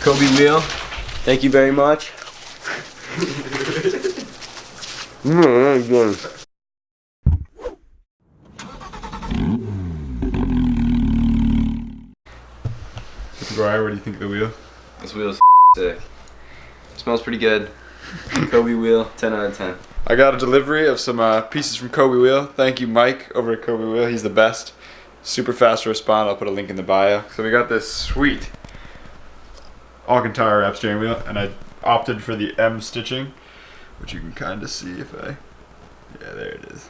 Coby Wheel, thank you very much. Maguire, what do you think of the wheel? This wheel is sick. Smells pretty good. Coby Wheel, 10 out of 10. I got a delivery of some pieces from Coby Wheel. Thank you, Mike, over at Coby Wheel. He's the best. Super fast to respond. I'll put a link in the bio. So we got this sweet alcantara wrap steering wheel, and I opted for the M stitching, which you can kind of see if I... Yeah, there it is.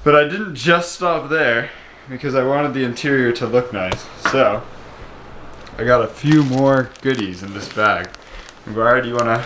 But I didn't just stop there, because I wanted the interior to look nice. So I got a few more goodies in this bag. Maguire, do you want to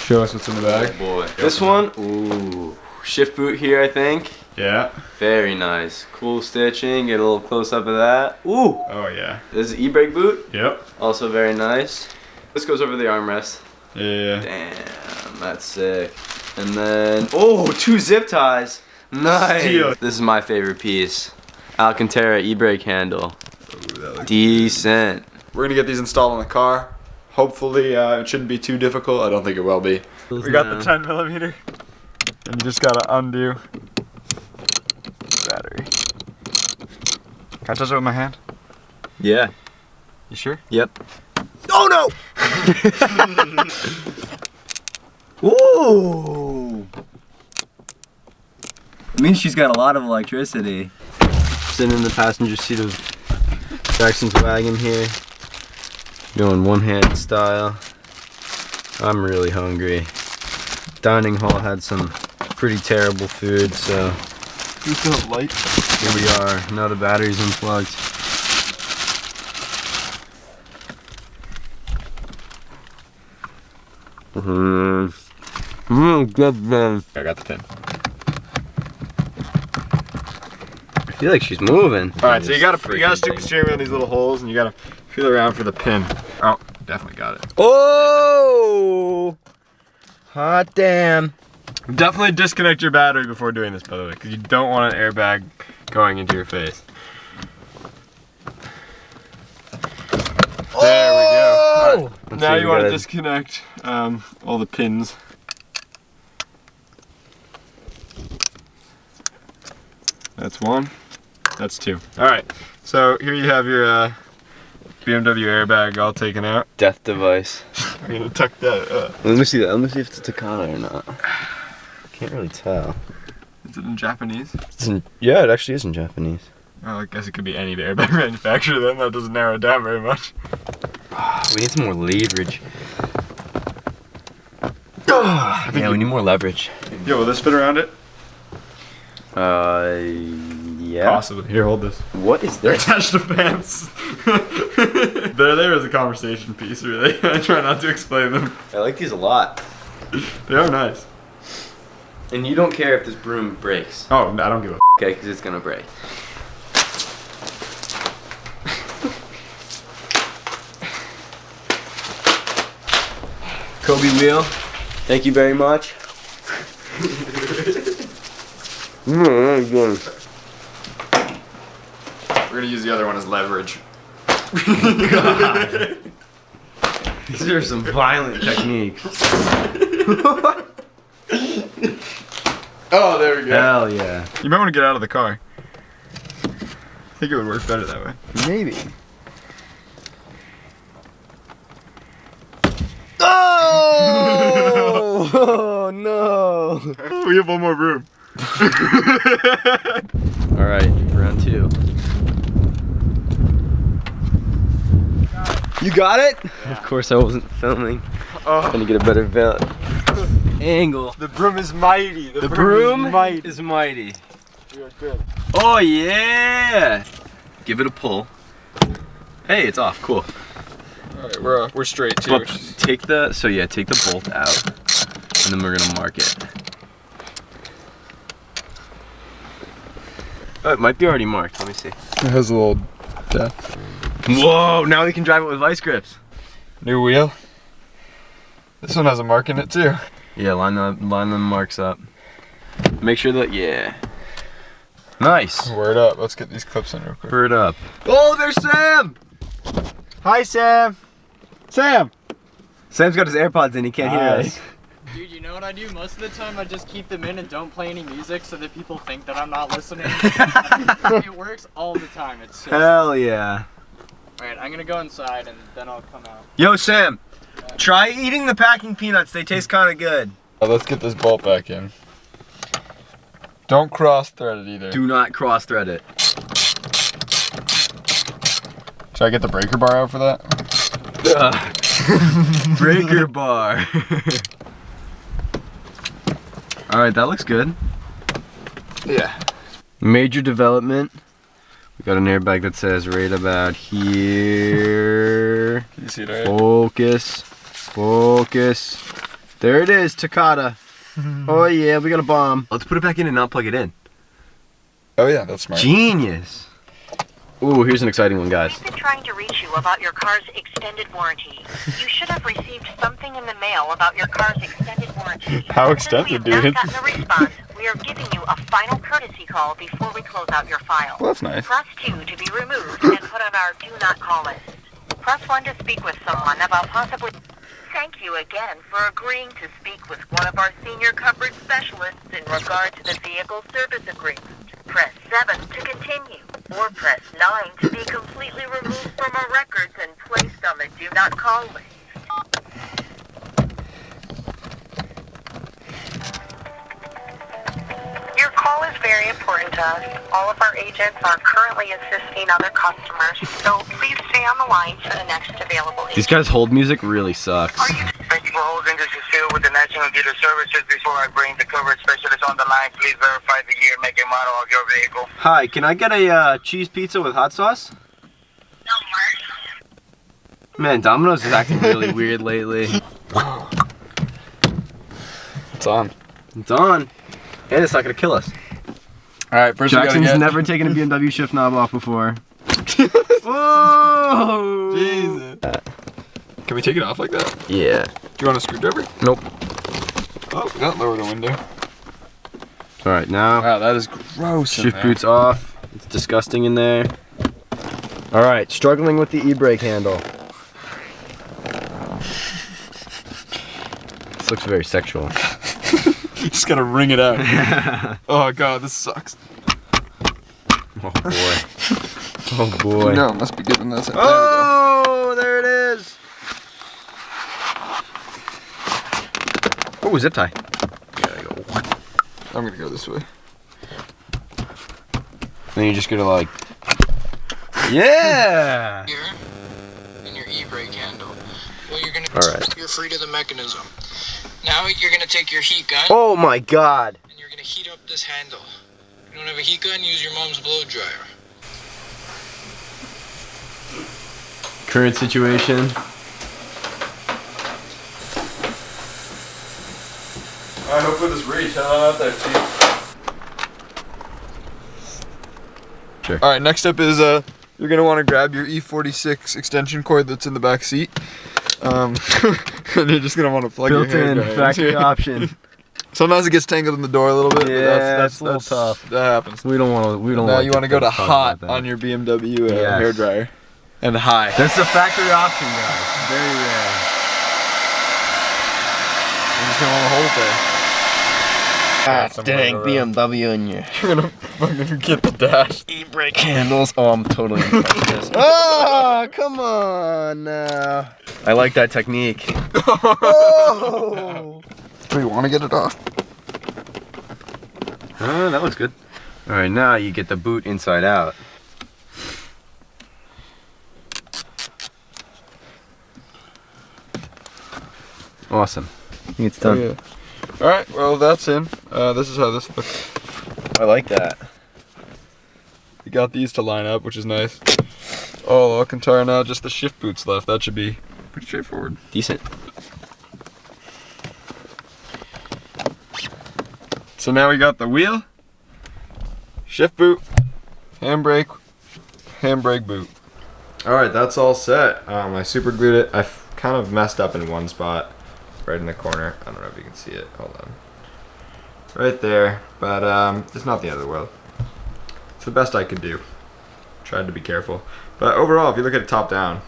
show us what's in the bag? Oh boy. This one, ooh, shift boot here, I think. Yeah. Very nice. Cool stitching. Get a little close up of that. Ooh. Oh yeah. This is E-brake boot. Yep. Also very nice. This goes over the armrest. Yeah. Damn, that's sick. And then, oh, 2 zip ties. Nice. Steel. This is my favorite piece. Alcantara e-brake handle. Ooh, that looks Decent. We're gonna get these installed on the car. Hopefully it shouldn't be too difficult. I don't think it will be. We got the 10mm, and you just gotta undo the battery. Can I touch it with my hand? Yeah. You sure? Yep. Oh no! Ooh! I mean, she's got a lot of electricity. Sitting in the passenger seat of Jackson's wagon here. Doing one-hand style. I'm really hungry. Dining hall had some pretty terrible food, so You still have light? here we are. Now the battery's unplugged. Good then. I got the pin. I feel like she's moving. All right, so you gotta stick the steering wheel in these little holes, and you gotta feel around for the pin. Oh, definitely got it. Oh! Hot damn. Definitely disconnect your battery before doing this, by the way, because you don't want an airbag going into your face. There we go. Right. Now you want to disconnect all the pins. That's one. That's two. All right. So here you have your BMW airbag all taken out. Death device. I'm gonna tuck that. Let me see that. Let me see if it's a Takana or not. Can't really tell. Is it in Japanese? Yeah, it actually is in Japanese. Well, I guess it could be any airbag manufacturer then. That doesn't narrow it down very much. We need some more leverage. Yeah, we need more leverage. Yo, will this fit around it? Yeah. Possibly. Here, hold this. What is They're this? attached to pants. There is a conversation piece, really. I try not to explain them. I like these a lot. They are nice. And you don't care if this broom breaks. Oh, I don't give a Okay, because it's gonna break. Coby Wheel, thank you very much. We're gonna use the other one as leverage. God. These are some violent techniques. Oh, there we go. Hell yeah. You might want to get out of the car. I think it would work better that way. Maybe. Oh! Oh no! We have one more room. Alright, round 2. You got it? Yeah. Of course I wasn't filming. Trying to get a better angle. The broom is mighty. The broom is mighty. You're good. Oh yeah! Give it a pull. Hey, it's off. Cool. Alright, we're straight too. But take the bolt out, and then we're gonna mark it. Oh, it might be already marked. Let me see. It has a little death. Whoa! Now we can drive it with vice grips. New wheel. This one has a mark in it too. Yeah, line the marks up. Make sure that Nice. Word up. Let's get these clips in real quick. Bird up. Oh, there's Sam. Hi, Sam. Sam! Sam's got his AirPods in, he can't hear us. Dude, you know what I do? Most of the time I just keep them in and don't play any music so that people think that I'm not listening. It works all the time. It's so Hell yeah. Alright, I'm gonna go inside and then I'll come out. Yo, Sam, try eating the packing peanuts. They taste kind of good. Let's get this bolt back in. Don't cross thread it either. Do not cross thread it. Should I get the breaker bar out for that? Breaker bar. Alright, that looks good. Yeah. Major development. We got an airbag that says right about here. Can you see it right? Focus. Focus. There it is, Takata. Oh yeah, we got a bomb. Let's put it back in and not plug it in. Oh yeah, that's smart. Genius. Ooh, here's an exciting one, guys. We've been trying to reach you about your car's extended warranty. You should have received something in the mail about your car's extended warranty. How extended, Since we have dude? not gotten a response, we are giving you a final courtesy call before we close out your file. Well, that's nice. Press 2 to be removed and put on our do not call list. Press 1 to speak with someone about possibly... Thank you again for agreeing to speak with one of our senior coverage specialists in regard to the vehicle service agreement. Press 7 to continue, or press 9 to be completely removed from our records and placed on the do not call list. Your call is very important to us. All of our agents are currently assisting other customers, so please stay on the line for the next available agent. These guys' hold music really sucks. Thank you for holding. This is Phil with the National Dealer Services. Before I bring the coverage specialist on the line, please verify the year, make, and model of your vehicle. Hi, can I get a cheese pizza with hot sauce? No, Mark. Man, Domino's is acting really weird lately. It's on. It's on. And it's not gonna kill us. Alright, first Jackson's we gotta get... never taken a BMW shift knob off before. Whoa! Jesus. Can we take it off like that? Yeah. Do you want a screwdriver? Nope. Oh, don't lower the window. Alright, now Wow, that is gross. shift boots off. It's disgusting in there. Alright, struggling with the e-brake handle. This looks very sexual. Just gotta wring it out. Oh god, this sucks. Oh boy. Oh boy. No, it must be good in this. Oh, there it is. Oh, zip tie. I'm gonna go this way. Then you're just gonna like, yeah. Here, and your e-brake handle. Well, you're gonna Alright. you're free to the mechanism. Now you're gonna take your heat gun Oh my god. and you're gonna heat up this handle. If you don't have a heat gun, use your mom's blow dryer. Current situation. Alright, hopefully this reach. Not that cheap. Sure. Alright, next up is you're gonna want to grab your E46 extension cord that's in the back seat. And you're just gonna want to plug your hair Built-in dryer factory into it. option. Sometimes it gets tangled in the door a little bit. Yeah, but that's it's a little tough. That happens. We don't want to. We don't. Now like you want to go to talk hot about that. on your BMW Yes. hair dryer. And high. That's the factory option, guys. Very rare. You're just gonna want to hold it there. Dang, BMW in you. You're gonna fucking get the dash. E-brake handles. Oh, I'm totally impressed. Oh, come on now. I like that technique. Oh. Do you want to get it off? That looks good. All right, now you get the boot inside out. Awesome. It's done. Oh, yeah. Alright, well that's in. This is how this looks. I like that. You got these to line up, which is nice. Oh, alcantara now, just the shift boots left. That should be pretty straightforward. Decent. So now we got the wheel, shift boot, handbrake boot. Alright, that's all set. I super glued it. I kind of messed up in one spot, right in the corner. I don't know if you can see it. Hold on. Right there, but it's not the end of the world. It's the best I could do. Tried to be careful. But overall, if you look at it top down,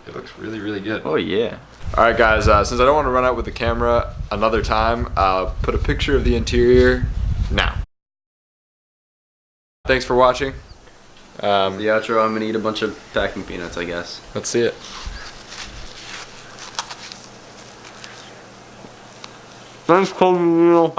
It looks really, really good. Oh yeah. Alright guys, since I don't want to run out with the camera another time, I'll put a picture of the interior now. Thanks for watching. The outro, I'm gonna eat a bunch of packing peanuts, I guess. Let's see it. Thanks, Coby Wheel.